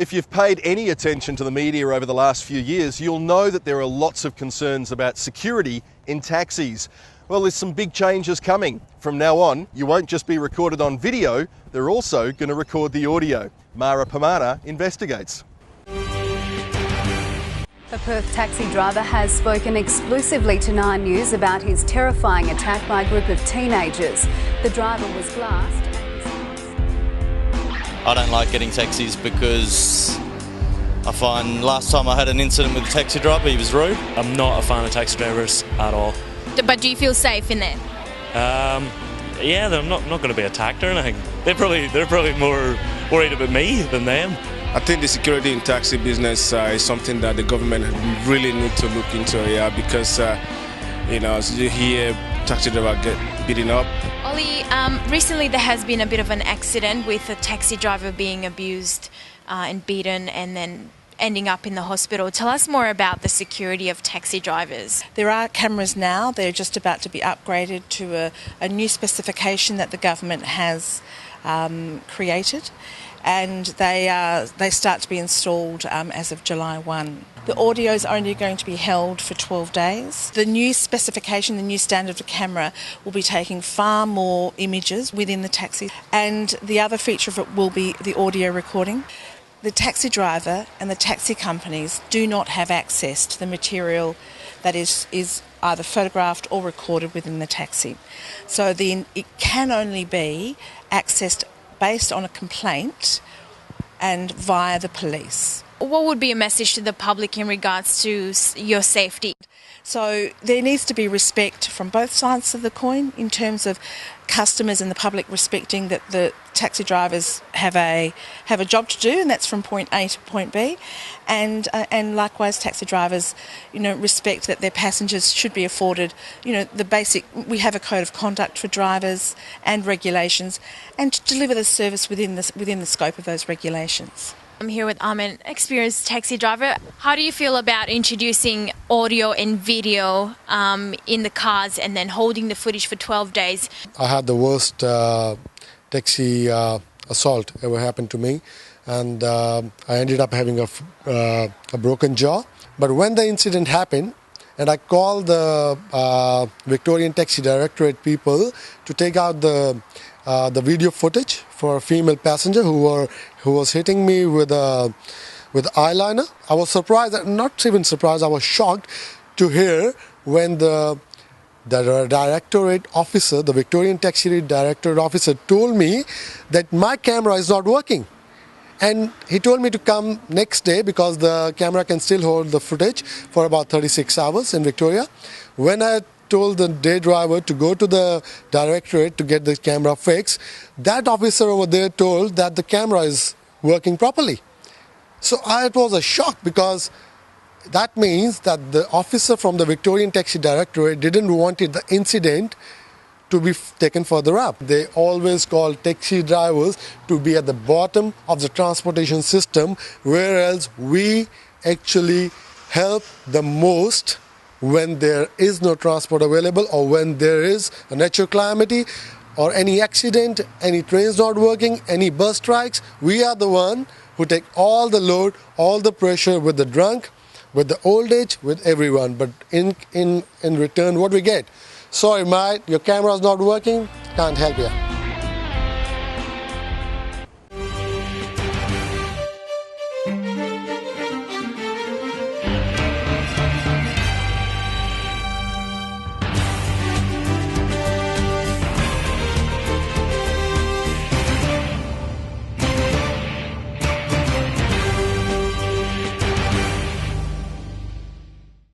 If you've paid any attention to the media over the last few years, you'll know that there are lots of concerns about security in taxis. Well, there's some big changes coming. From now on, you won't just be recorded on video, they're also going to record the audio. Mara Pomana investigates. A Perth taxi driver has spoken exclusively to Nine News about his terrifying attack by a group of teenagers. The driver was glassed. I don't like getting taxis because I find last time I had an incident with a taxi driver, he was rude. I'm not a fan of taxi drivers at all. But do you feel safe in there? Yeah, I'm not going to be attacked or anything. They're probably more worried about me than them. I think the security in taxi business is something that the government really need to look into, because as you hear taxi driver get beaten up. Ollie, recently there has been a bit of an accident with a taxi driver being abused and beaten and then ending up in the hospital. Tell us more about the security of taxi drivers. There are cameras now. They're just about to be upgraded to a new specification that the government has created, and they start to be installed as of July 1. The audio is only going to be held for 12 days. The new specification, the new standard of camera, will be taking far more images within the taxi, and the other feature of it will be the audio recording. The taxi driver and the taxi companies do not have access to the material that is either photographed or recorded within the taxi. So it can only be accessed based on a complaint and via the police. What would be a message to the public in regards to your safety? So there needs to be respect from both sides of the coin in terms of customers and the public respecting that the taxi drivers have a job to do, and that's from point A to point B, and likewise taxi drivers, respect that their passengers should be afforded, the basic. We have a code of conduct for drivers and regulations, and to deliver the service within the scope of those regulations. I'm here with an experienced taxi driver. How do you feel about introducing audio and video in the cars and then holding the footage for 12 days? I had the worst taxi assault ever happened to me, and I ended up having a broken jaw. But when the incident happened, and I called the Victorian Taxi Directorate people to take out the video footage for a female passenger who was hitting me with eyeliner. I was surprised, not even surprised, I was shocked to hear when the directorate officer, the Victorian Taxi Directorate officer, told me that my camera is not working. And he told me to come next day because the camera can still hold the footage for about 36 hours in Victoria. When I told the day driver to go to the directorate to get the camera fixed, that officer over there told that the camera is working properly. So it was a shock, because that means that the officer from the Victorian Taxi Directorate didn't want the incident to be taken further up. They always call taxi drivers to be at the bottom of the transportation system, whereas we actually help the most when there is no transport available, or when there is a natural calamity or any accident, any trains not working, any bus strikes. We are the one who take all the load, all the pressure with the drunk, with the old age, with everyone. But in return, what we get? Sorry, mate, your camera's not working, can't help you.